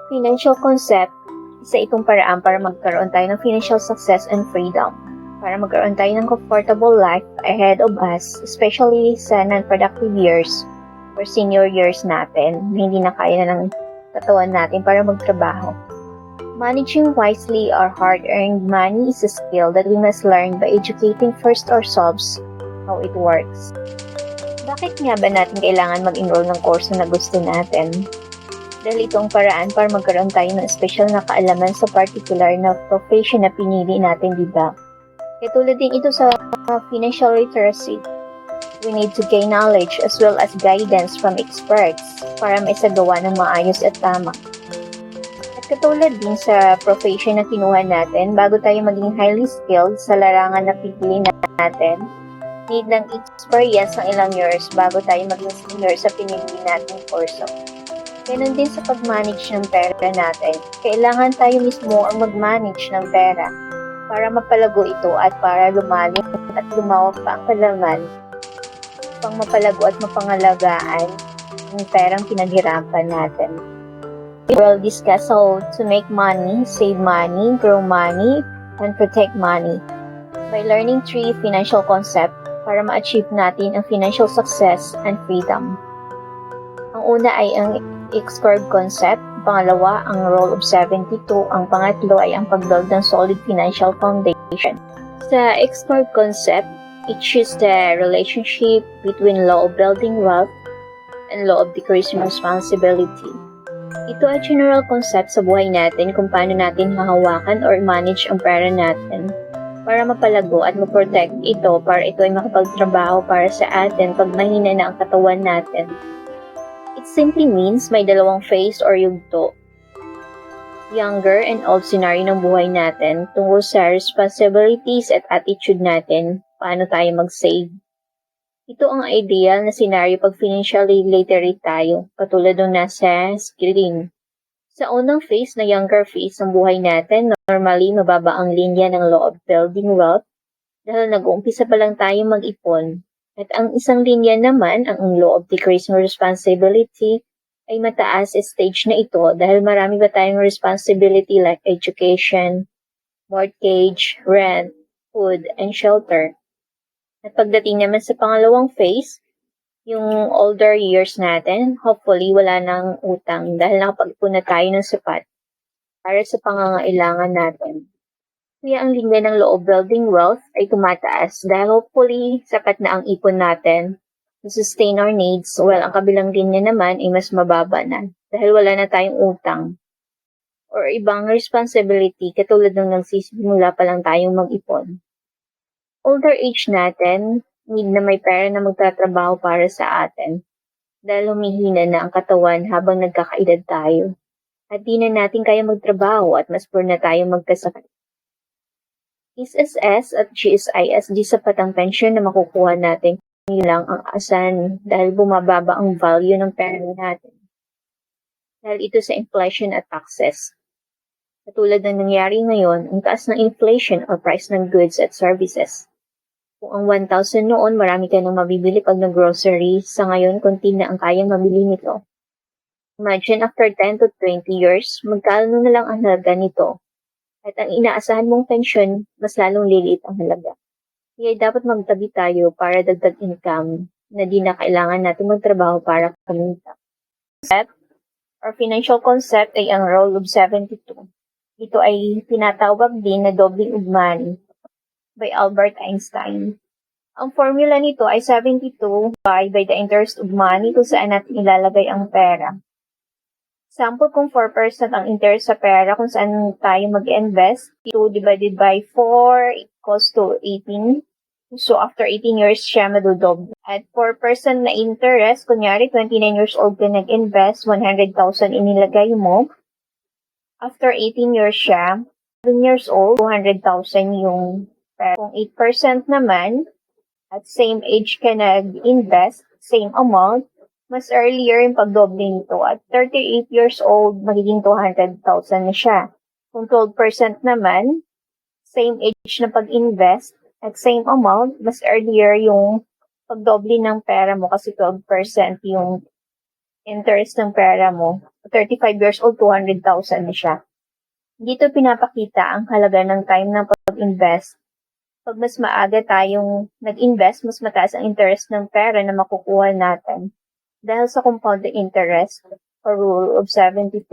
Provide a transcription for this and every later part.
Financial concept, isa itong paraan para magkaroon tayo ng financial success and freedom. Para magkaroon tayo ng comfortable life ahead of us, especially sa non-productive years or senior years natin, hindi na kaya na ng katawan natin para magtrabaho. Managing wisely our hard-earned money is a skill that we must learn by educating first ourselves how it works. Bakit nga ba natin kailangan mag-enroll ng course na gusto natin? Dahil ito ang paraan para magkaroon tayo ng special na kaalaman sa particular na profession na pinili natin, di ba? Katulad din ito sa financial literacy. We need to gain knowledge as well as guidance from experts para maisagawa ng maayos at tama. At katulad din sa profession na kinuha natin, bago tayo maging highly skilled sa larangan na pinili natin, need ng experience ng ilang years bago tayo maging senior sa pinili nating kurso. Ganon din sa pag-manage ng pera natin. Kailangan tayo mismo ang mag-manage ng pera para mapalago ito at para lumalim at lumawak pa ang kalaman pang mapalago at mapangalagaan ng perang pinaghirapan natin. We will discuss how to make money, save money, grow money, and protect money by learning 3 financial concepts para ma-achieve natin ang financial success and freedom. Ang una ay ang X-curve concept, pangalawa ang rule of 72, ang pangatlo ay ang pag-build ng solid financial foundation. Sa X-curve concept, it shows the relationship between law of building wealth and law of decreasing responsibility. Ito ay general concept sa buhay natin kung paano natin hahawakan or manage ang pera natin para mapalago at maprotect ito para ito ay makapagtrabaho para sa atin pag mahina na ang katawan natin. It simply means may dalawang phase or yugto. Younger and old scenario ng buhay natin tungkol sa responsibilities at attitude natin, paano tayo mag-save. Ito ang ideal na scenario pag financially literate tayo, katulad ng nasa screen. Sa unang phase na younger phase ng buhay natin, normally mababa ang linya ng law of building wealth dahil nag-uumpisa pa lang tayo mag-ipon. At ang isang linya naman, ang law of decreasing responsibility, ay mataas stage na ito dahil marami pa tayong responsibility like education, mortgage, rent, food, and shelter. At pagdating naman sa pangalawang phase, yung older years natin, hopefully wala nang utang dahil nakapag-ipon na tayo ng sapat para sa pangangailangan natin. Kaya ang linya ng law of building wealth ay tumataas dahil hopefully sapat na ang ipon natin to sustain our needs, while ang kabilang linya naman ay mas mababa na dahil wala na tayong utang or ibang responsibility katulad ng nagsisimula pa lang tayong mag-ipon. Older age natin, need na may pera na magtatrabaho para sa atin dahil humihina na ang katawan habang nagkakaedad tayo at di na natin kaya magtrabaho at mas poor na tayo magkasakit. SSS at GSIS, di sapat ang pensyon na makukuha natin. Yun lang ang asan dahil bumababa ang value ng pera natin. Dahil ito sa inflation at taxes. Katulad ng nangyari ngayon, ang taas ng inflation or price ng goods at services. Kung ang 1,000 noon, marami ka nang mabibili pag nag-grocery. Sa ngayon, konti na ang kayang mabili nito. Imagine after 10 to 20 years, magkano na lang ang halaga nito. At ang inaasahan mong pensyon, mas lalong liliit ang halaga. Kaya dapat magtabi tayo para dagdag income na di na kailangan natin magtrabaho para kumita. Concept or financial concept ay ang rule of 72. Ito ay tinatawag din na doubling of money by Albert Einstein. Ang formula nito ay 72 by the interest of money kung saan natin ilalagay ang pera. Sample kung 4% ang interest sa pera kung saan tayo mag-invest, 2 divided by 4 equals to 18. So, after 18 years, siya madudoble. At 4% na interest, kunyari, 29 years old ka nag-invest, 100,000 inilagay mo. After 18 years siya, 7 years old, 200,000 yung pera. Kung 8% naman, at same age ka nag-invest, same amount, mas earlier yung pagdoble nito. At 38 years old, magiging 200,000 na siya. Kung 12% naman, same age na pag-invest, at same amount, mas earlier yung pagdoble ng pera mo kasi 12% yung interest ng pera mo. 35 years old, 200,000 na siya. Dito pinapakita ang halaga ng time ng pag-invest. Pag mas maaga tayong nag-invest, mas mataas ang interest ng pera na makukuha natin. Dahil sa compounding interest or rule of 72.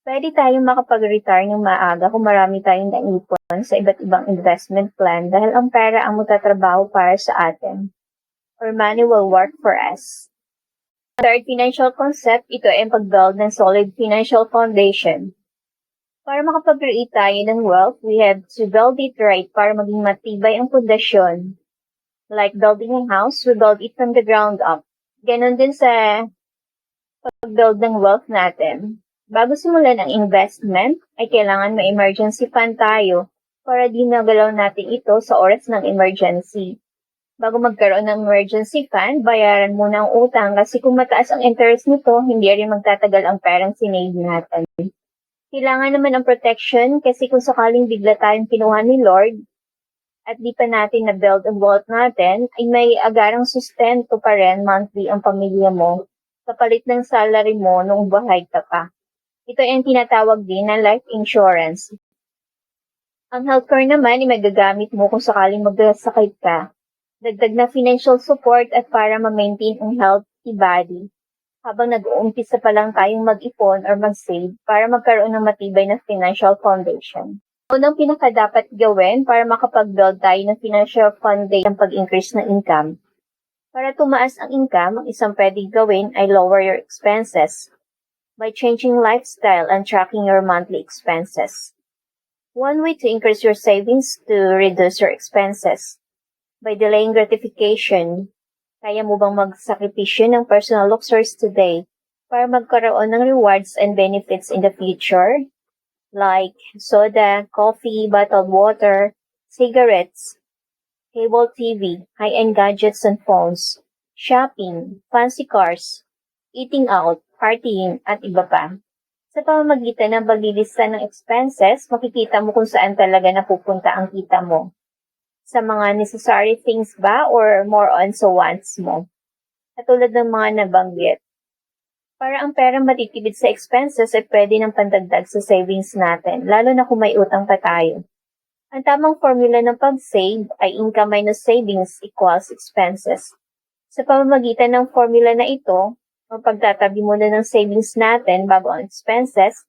Pwede tayong makapag-retire ng maaga kung marami tayong naipon sa iba't ibang investment plan dahil ang pera ang magtatrabaho para sa atin. Or money will work for us. Third financial concept, ito ay ang pag-build ng solid financial foundation. Para makapag-create tayo ng wealth, we have to build it right para maging matibay ang pundasyon. Like building a house, we build it from the ground up. Ganon din sa pag-build ng wealth natin. Bago simulan ang investment, ay kailangan may emergency fund tayo para di nagalaw natin ito sa oras ng emergency. Bago magkaroon ng emergency fund, bayaran muna ang utang kasi kung mataas ang interest nito, hindi rin magtatagal ang perang sinave natin. Kailangan naman ang protection kasi kung sakaling bigla tayong kinuha ni Lord at di pa natin na-build ang wealth natin, ay may agarang sustento pa rin monthly ang pamilya mo sa palit ng salary mo nung buhay ka pa. Ito ay ang tinatawag din na life insurance. Ang healthcare naman ay magagamit mo kung sakaling magkasakit ka. Dagdag na financial support at para ma-maintain ang healthy body habang nag-uumpisa pa lang tayong mag-ipon or mag-save para magkaroon ng matibay na financial foundation. Unang pinaka-dapat gawin para makapag-build tayo ng financial foundation ng pag-increase ng income. Para tumaas ang income, ang isang pwedeng gawin ay lower your expenses by changing lifestyle and tracking your monthly expenses. One way to increase your savings to reduce your expenses. By delaying gratification, kaya mo bang magsakripisyo ng personal luxuries today para magkaroon ng rewards and benefits in the future? Like soda, coffee, bottled water, cigarettes, cable TV, high-end gadgets and phones, shopping, fancy cars, eating out, partying, at iba pa. Sa pamamagitan ng paglilista ng expenses, makikita mo kung saan talaga napupunta ang kita mo. Sa mga necessary things ba or more on sa wants mo? Katulad ng mga nabanggit. Para ang pera matitipid sa expenses ay pwede ng pandagdag sa savings natin, lalo na kung may utang pa tayo. Ang tamang formula ng pag-save ay income minus savings equals expenses. Sa pamamagitan ng formula na ito, ang pagtatabi muna ng savings natin bago ang expenses,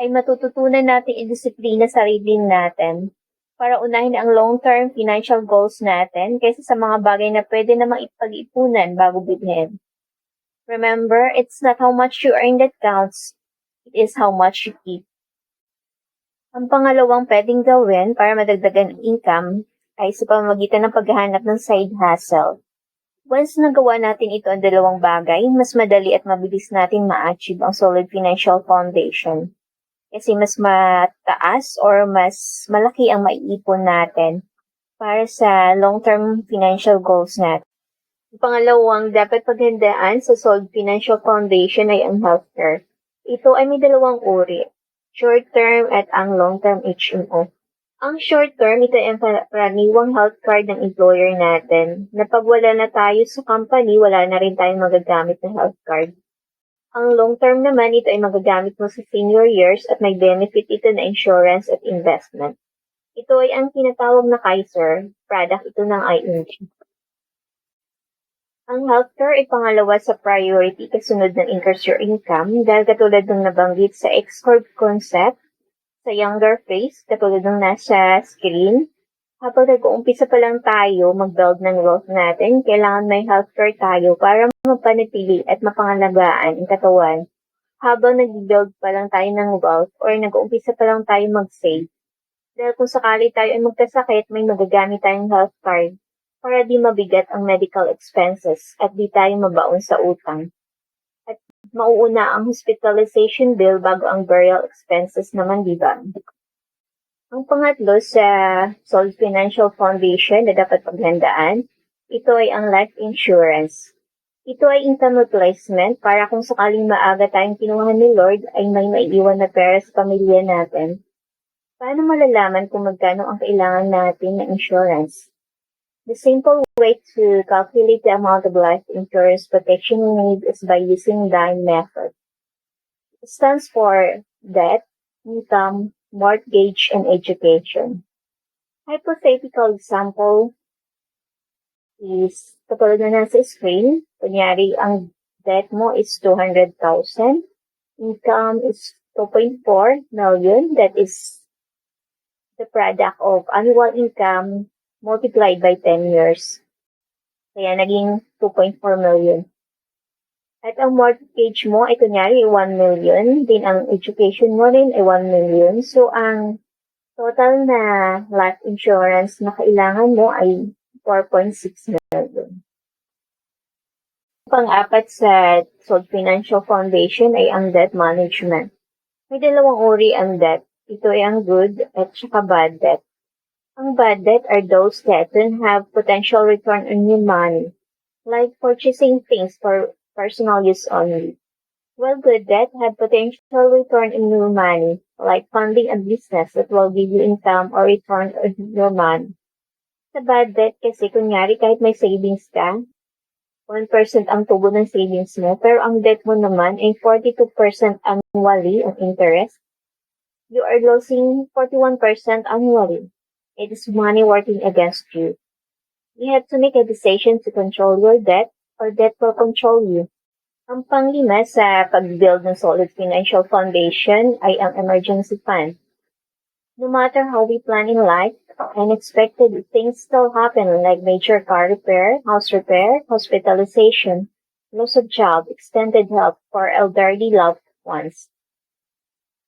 ay matututunan natin i-disiplina sarili natin para unahin ang long-term financial goals natin kaysa sa mga bagay na pwede namang ipag-ipunan bago bilhin. Remember, it's not how much you earn that counts, it is how much you keep. Ang pangalawang pwedeng gawin para madagdagan ang income ay sa pamamagitan ng paghahanap ng side hustle. Once nagawa natin ito ang dalawang bagay, mas madali at mabilis natin ma-achieve ang solid financial foundation. Kasi mas mataas or mas malaki ang maiipon natin para sa long-term financial goals natin. Ang pangalawang dapat paghandaan sa solid financial foundation ay ang healthcare. Ito ay may dalawang uri, short-term at ang long-term HMO. Ang short-term, ito ay ang karaniwang health card ng employer natin, na pag wala na tayo sa company, wala na rin tayong magagamit na health card. Ang long-term naman, ito ay magagamit mo sa senior years at may benefit ito na insurance at investment. Ito ay ang tinatawag na Kaiser, product ito ng ING. Ang healthcare ay pangalawa sa priority kasunod ng increase your income dahil katulad ng nabanggit sa X-Corp concept, sa younger phase, katulad ng nasa screen, habang nag-uumpisa pa lang tayo mag-build ng wealth natin, kailangan may healthcare tayo para mapanatili at mapangalagaan ang katawan. Habang nag-build pa lang tayo ng wealth or nag-uumpisa pa lang tayo mag-save. Dahil kung sakali tayo ay magkasakit, may magagamit tayong health card para di mabigat ang medical expenses at di tayo mabaon sa utang. At mauuna ang hospitalization bill bago ang burial expenses naman, di ba? Ang pangatlo sa solid financial foundation na dapat paghandaan, ito ay ang life insurance. Ito ay income replacement para kung sakaling maaga tayong kinuha ni Lord ay may maiiwan na pera sa pamilya natin. Paano malalaman kung magkano ang kailangan natin na insurance? The simple way to calculate the amount of life insurance protection we need is by using DIME method. It stands for debt, income, mortgage, and education. Hypothetical example is katulad na nasa screen. Kunyari, ang debt mo is 200,000. Income is 2.4 million. That is the product of annual income multiplied by 10 years. Kaya naging 2.4 million. At ang mortgage mo ay kunyari 1 million. Din ang education mo rin ay 1 million. So, ang total na life insurance na kailangan mo ay 4.6 million. Pang-apat sa Salt Financial Foundation ay ang debt management. May dalawang uri ang debt. Ito ay ang good at saka bad debt. Ang bad debt are those that don't have potential return on your money, like purchasing things for personal use only. While good debt have potential return on your money, like funding a business that will give you income or return on your money. Sa bad debt kasi, kunyari kahit may savings ka, 1% ang tubo ng savings mo, pero ang debt mo naman ay 42% annually ang interest. You are losing 41% annually. It is money working against you. You have to make a decision to control your debt or debt will control you. Ang panglima sa pag-build ng solid financial foundation ay ang emergency fund. No matter how we plan in life, unexpected things still happen like major car repair, house repair, hospitalization, loss of job, extended help for elderly loved ones.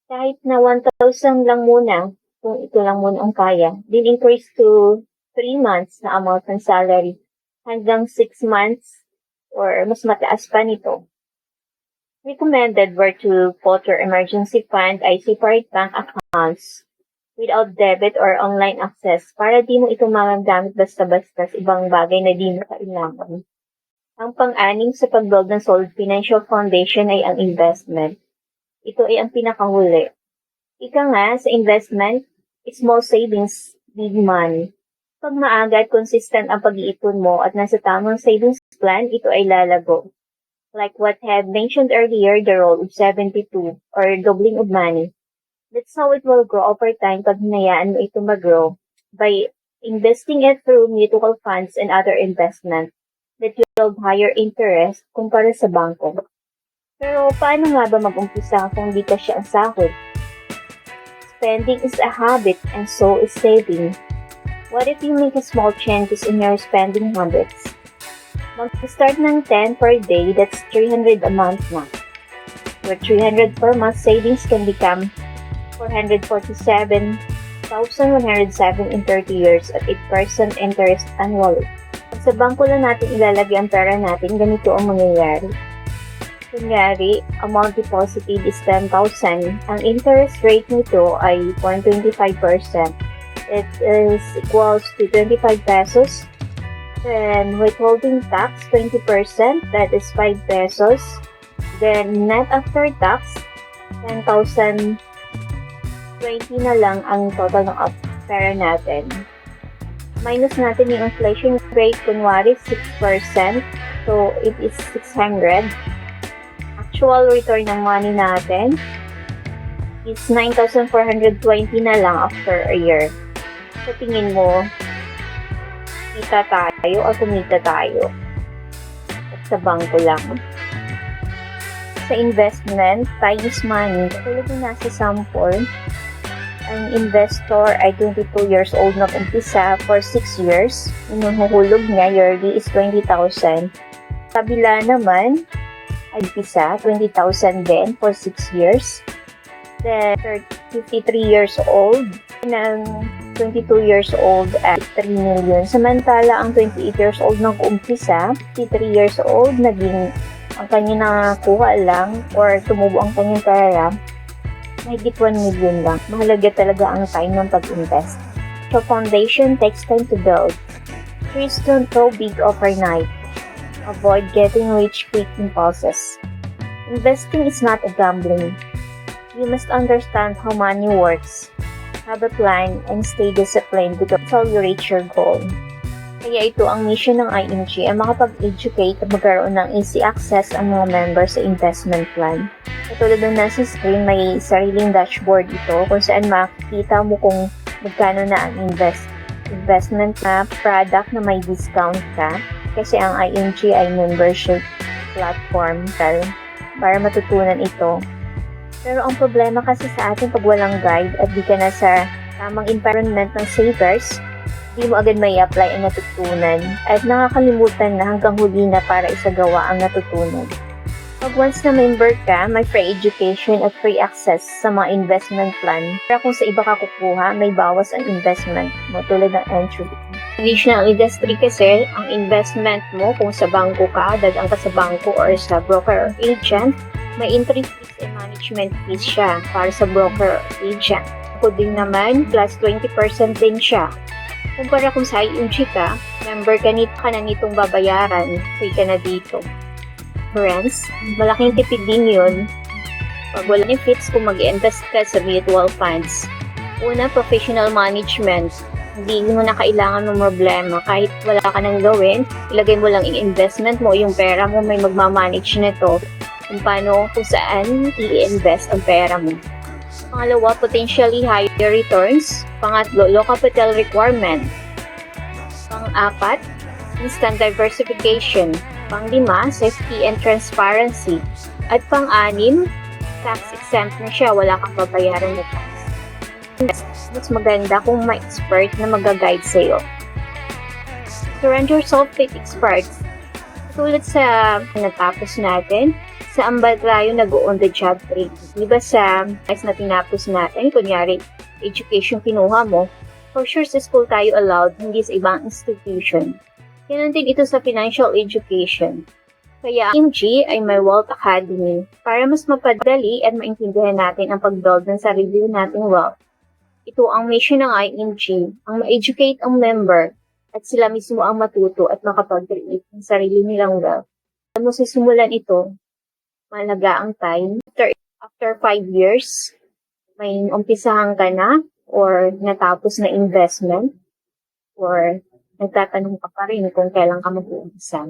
Kahit na 1,000 lang muna, kung ito lang muna ang kaya, din increase to 3 months na amount ng salary hanggang 6 months or mas mataas pa nito. Recommended where to put your emergency fund ay separate bank accounts without debit or online access para di mo ito magagamit basta-basta sa ibang bagay na di mo kailangan. Ang pang-anim sa pag-build ng solid financial foundation ay ang investment. Ito ay ang pinakahuli. Ika nga, sa investment, small savings, big money. Pag maaga at consistent ang pag-iipon mo at nasa tamang savings plan, ito ay lalago. Like what I have mentioned earlier, the rule of 72 or doubling of money. That's how it will grow over time pag hinayaan mo ito mag-grow by investing it through mutual funds and other investments that yield higher interest kumpara sa bangko. Pero paano nga ba mag-umpisa kung di ka siya ang sahod? Spending is a habit and so is saving. What if you make a small changes in your spending habits? Mag-start ng 10 per day, that's 300 a month na. With 300 per month, savings can become 447,107 in 30 years at 8% interest annually. Pag sa bangko lang natin ilalagay ang pera natin, ganito ang mangyayari. Kunyari, amount deposited is 10,000. Ang interest rate nito ay 0.25%. It is equals to 25 pesos. Then, withholding tax, 20%. That is 5 pesos. Then, net after tax, 10,020 na lang ang total ng pera natin. Minus natin yung inflation rate, kunwari 6%. So, it is 600. Actual return ng money natin is 9,420 na lang after a year. So, tingin mo, kita tayo o kumita tayo? At sa bangko lang. Sa investment, time is money. Tulad na nasa sample, ang investor ay 22 years old na umpisa for 6 years. Yung huhulog niya yearly is 20,000. Kabila naman, ay umpisa 20,000 din for 6 years. Then, 53 years old, ng 22 years old at 3 million. Samantala, ang 28 years old nang umpisa, 53 years old, naging ang kanya nakuha lang or tumubo ang kanyang pera, mahigit 1 million lang. Mahalaga talaga ang time ng pag-invest. So, foundation takes time to build. Trees don't grow big overnight. Avoid getting rich quick impulses. Investing is not a gambling. You must understand how money works, have a plan, and stay disciplined until you reach your goal. Kaya ito ang mission ng IMG ay makapag-educate at magkaroon ng easy access ang mga member sa investment plan. Katulad ng nasa screen, may sariling dashboard ito kung saan makikita mo kung magkano na ang investment na product na may discount ka kasi ang IMG ay membership platform para matutunan ito. Pero ang problema kasi sa atin pag walang guide at di ka na sa tamang environment ng savers, di mo agad may apply ang natutunan at nakakalimutan na hanggang huli na para isagawa ang natutunan. Pag once na member ka, may free education at free access sa mga investment plan. Pero kung sa iba ka kukuha, may bawas ang investment mo tulad ng entry. Traditional industry kasi, ang investment mo kung sa bangko ka, dadaan ka sa bangko or sa broker or agent, may entry fees and management fees siya para sa broker or agent. Ako din naman, plus 20% din siya. Kumpara kung sa IMG ka, member ka na nitong babayaran, free ka na dito. Friends, malaking tipid din yun pag wala benefits kung mag-invest ka sa mutual funds. Una, professional management. Hindi mo na kailangan ng problema. Kahit wala ka nang gawin, ilagay mo lang yung investment mo, yung pera mo, may magmamanage nito kung paano, kung saan i-invest ang pera mo. Pangalawa, potentially higher returns. Pangatlo, low capital requirement. Pang-apat, instant diversification. Pang-lima, safety and transparency. At pang-anim, tax exempt na siya, wala kang babayaran na tax. Mas maganda kung may expert na mag-guide sa'yo. Surround yourself with experts. Tulad sa natapos natin, saan ba tayo nag-on-the-job training? Diba sa na tinapos natin, kunyari, education kinuha mo, for sure sa school tayo allowed, hindi sa ibang institution. Ganun din ito sa financial education. Kaya ang IMG ay may Wealth Academy para mas mapadali at maintindihan natin ang pag-build ng sarili nating wealth. Ito ang mission ng IMG, ang ma-educate ang member at sila mismo ang matuto at makapag-create ng sarili nilang wealth. Kung mo sisimulan ito, malaga ang time. After 5 years, may umpisahan ka na or natapos na investment or nagtatanong ka pa rin kung kailan ka mag-uumpisa.